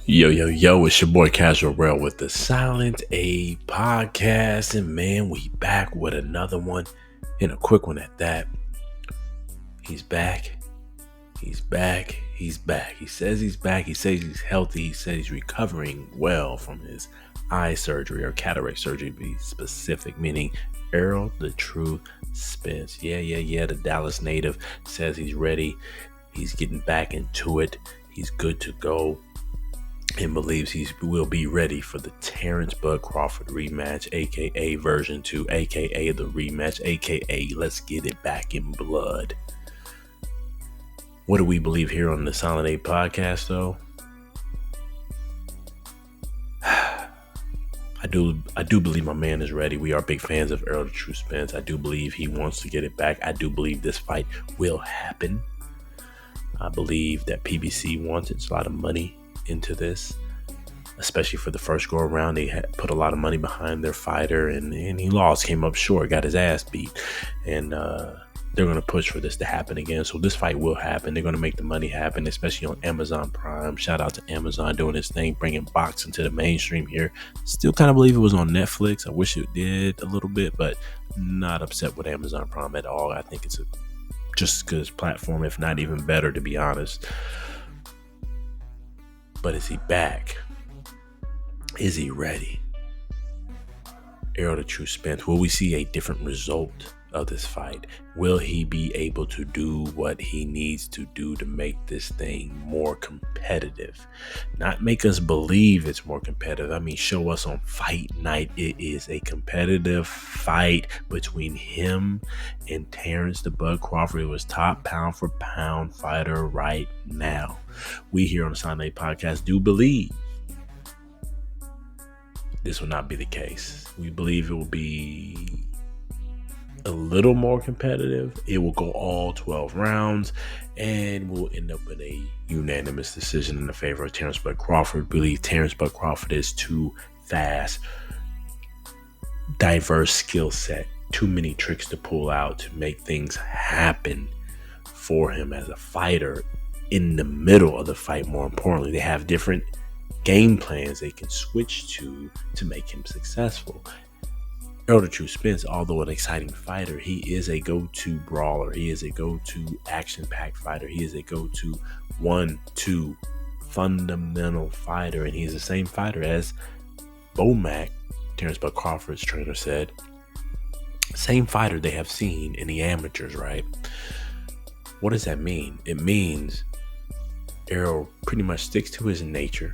Yo, yo, yo, it's your boy Casual Rail with the Silent A podcast. And man, we back with another one and a quick one at that. He's back. He's back. He's back. He says he's back. He says he's healthy. He says he's recovering well from his eye surgery or cataract surgery, to be specific, meaning Errol the True Spence. Yeah. The Dallas native says he's ready. He's getting back into it. He's good to go. And believes he will be ready for the Terrence Bud Crawford rematch, aka version 2, aka the rematch, aka let's get it back in blood. What do we believe here on the Silent A podcast, though? I do believe my man is ready. We are big fans of Errol the True Spence. I do believe he wants to get it back. I do believe this fight will happen. I believe that PBC wants a lot of money into this, especially for the first go around. They had put a lot of money behind their fighter, and he lost, came up short, got his ass beat, and they're going to push for this to happen again. So this fight will happen. They're going to make the money happen, especially on Amazon Prime. Shout out to Amazon doing its thing, bringing boxing to the mainstream here. Still kind of believe it was on Netflix. I wish it did a little bit, but not upset with Amazon Prime at all. I think it's just as good as platform, if not even better, to be honest. But is he back? Is he ready? Errol the True Spence, will we see a different result of this fight? Will he be able to do what he needs to do to make this thing more competitive? Not make us believe it's more competitive. I mean, show us on fight night it is a competitive fight between him and Terrence the Bud Crawford. It was top pound for pound fighter right now. We here on the Sunday podcast do believe this will not be the case. We believe it will be a little more competitive. It will go all 12 rounds and we'll end up with a unanimous decision in the favor of Terrence Bud Crawford. We believe Terrence Bud Crawford is too fast, diverse skill set, too many tricks to pull out to make things happen for him as a fighter in the middle of the fight. More importantly, they have different game plans they can switch to make him successful. Errol the True Spence, although an exciting fighter, he is a go-to brawler. He is a go-to action-packed fighter. He is a go-to 1-2 fundamental fighter. And he's the same fighter as Bomac, Terrence Bud Crawford's trainer, said. Same fighter they have seen in the amateurs, right? What does that mean? It means Errol pretty much sticks to his nature,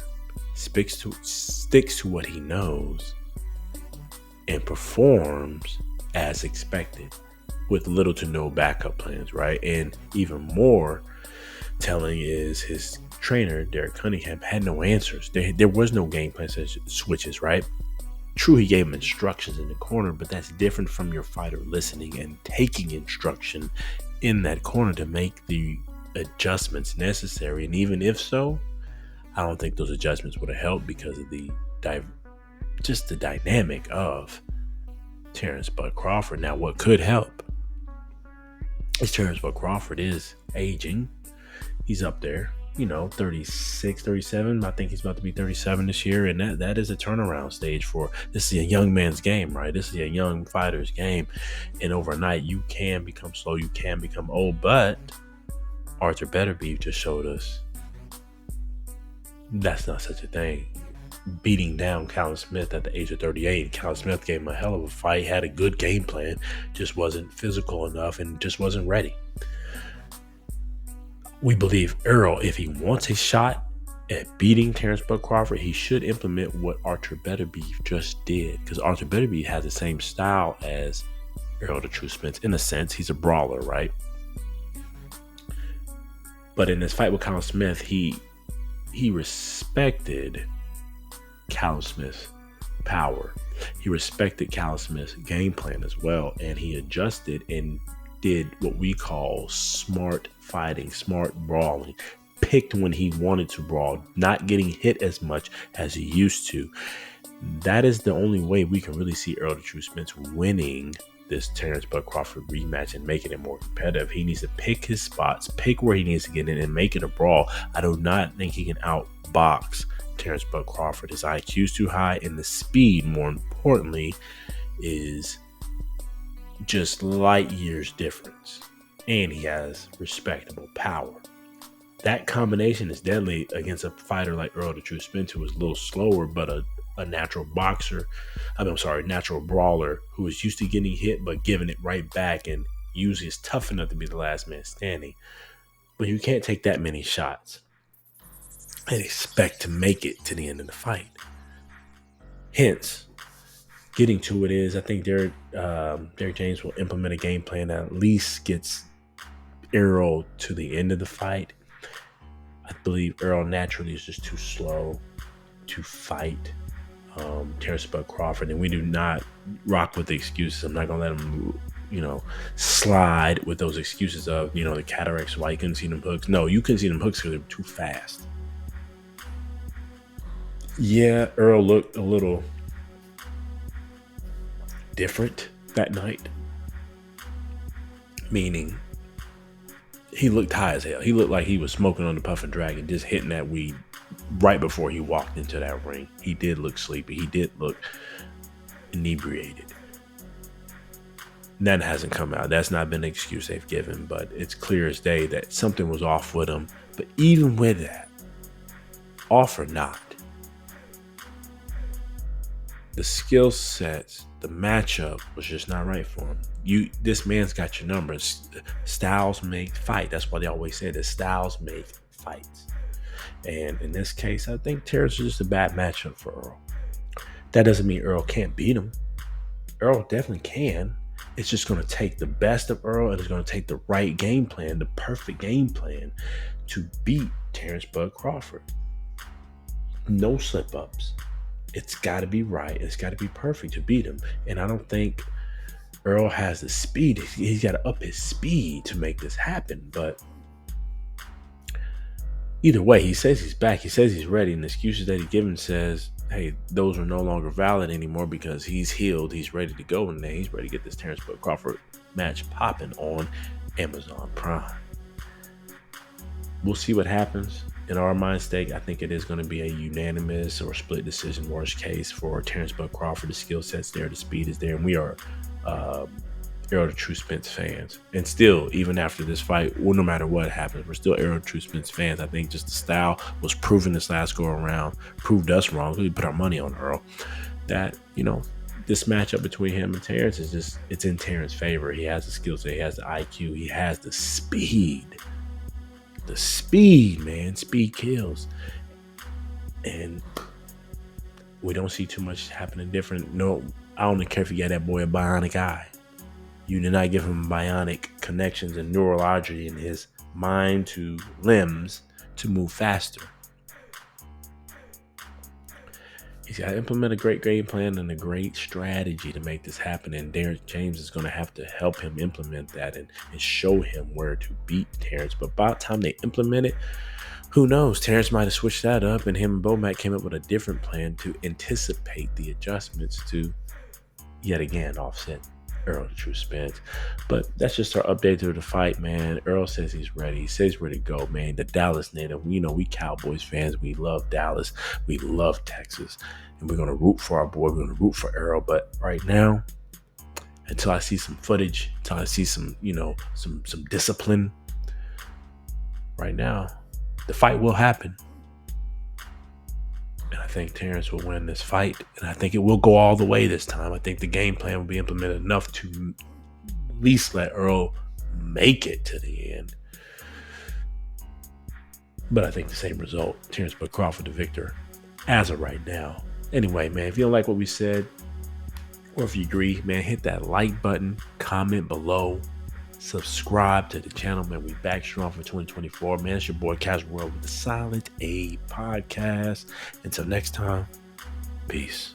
sticks to what he knows, and performs as expected with little to no backup plans, right? And even more telling is his trainer, Derek Cunningham, had no answers. There was no game plan switches, right? True, he gave him instructions in the corner, but that's different from your fighter listening and taking instruction in that corner to make the adjustments necessary. And even if so, I don't think those adjustments would have helped because of the dynamic of Terrence Bud Crawford. Now, what could help is Terrence Bud Crawford is aging. He's up there, 36, 37. I think he's about to be 37 this year. And that is a turnaround stage this is a young man's game, right? This is a young fighter's game. And overnight, you can become slow. You can become old. But Arthur Betterbeef just showed us that's not such a thing. Beating down Callum Smith at the age of 38. Callum Smith gave him a hell of a fight, had a good game plan, just wasn't physical enough and just wasn't ready. We believe Errol, if he wants a shot at beating Terrence Bud Crawford, he should implement what Arthur Betterbeef just did, because Arthur Betterbeef has the same style as Errol the True Spence. In a sense, he's a brawler, right? But in this fight with Callum Smith, he respected Callum Smith's power. He respected Callum Smith's game plan as well, and he adjusted and did what we call smart fighting, smart brawling. Picked when he wanted to brawl, not getting hit as much as he used to. That is the only way we can really see Errol the True Spence winning this Terrence Bud Crawford rematch and making it more competitive. He needs to pick his spots, pick where he needs to get in and make it a brawl. I do not think he can outbox Terrence Bud Crawford. His IQ is too high, and the speed, more importantly, is just light years difference. And he has respectable power. That combination is deadly against a fighter like Errol the True Spence, who is a little slower, but a natural boxer. Natural brawler who is used to getting hit, but giving it right back, and usually is tough enough to be the last man standing. But you can't take that many shots and expect to make it to the end of the fight. Hence, getting to it is, I think Derek James will implement a game plan that at least gets Errol to the end of the fight. I believe Errol naturally is just too slow to fight Terrence Bud Crawford, and we do not rock with the excuses. I'm not gonna let him, slide with those excuses of, the cataracts, why you couldn't see them hooks. No, you couldn't see them hooks because they were too fast. Yeah, Errol looked a little different that night, meaning he looked high as hell. He looked like he was smoking on the puffin' dragon, just hitting that weed right before he walked into that ring. He did look sleepy. He did look inebriated. That hasn't come out. That's not been an excuse they've given, but it's clear as day that something was off with him. But even with that, off or not, the skill sets, the matchup was just not right for him. This man's got your numbers. Styles make fight. That's why they always say that styles make fights. And in this case, I think Terrence is just a bad matchup for Errol. That doesn't mean Errol can't beat him. Errol definitely can. It's just going to take the best of Errol, and it's going to take the right game plan, the perfect game plan to beat Terrence Bud Crawford. No slip-ups. It's got to be right. It's got to be perfect to beat him. And I don't think Errol has the speed. He's got to up his speed to make this happen. But either way, he says he's back. He says he's ready. And the excuses that he given says, hey, those are no longer valid anymore because he's healed. He's ready to go. And then he's ready to get this Terrence Bud Crawford match popping on Amazon Prime. We'll see what happens. In our mind state, I think it is going to be a unanimous or split decision, worst case, for Terrence Bud Crawford. The skill set's there, the speed is there, and we are Errol the True Spence fans. And still, even after this fight, well, no matter what happens, we're still Errol the True Spence fans. I think just the style was proven this last go around, proved us wrong. We put our money on Errol. That, this matchup between him and Terrence is just, it's in Terrence's favor. He has the skill set, he has the IQ, he has the speed. The speed, man. Speed kills. And we don't see too much happening different. No, I don't care if you got that boy a bionic eye. You did not give him bionic connections and neurology in his mind to limbs to move faster. He's got to implement a great game plan and a great strategy to make this happen. And Derek James is going to have to help him implement that and show him where to beat Terrence. But by the time they implement it, who knows? Terrence might have switched that up, and him and Bomac came up with a different plan to anticipate the adjustments to yet again offset Errol the True Spence. But that's just our update to the fight, man. Errol says he's ready. He says he's ready to go, man. The Dallas native, we Cowboys fans. We love Dallas. We love Texas. And we're going to root for our boy. We're going to root for Errol. But right now, until I see some footage, until I see some, some discipline, right now, the fight will happen. And I think Terrence will win this fight. And I think it will go all the way this time. I think the game plan will be implemented enough to at least let Errol make it to the end. But I think the same result. Terrence Bud Crawford the victor as of right now. Anyway, man, if you don't like what we said, or if you agree, man, hit that like button, comment below, subscribe to the channel, man. We back strong for 2024, man. It's your boy Casual World with the Silent A podcast. Until next time, peace.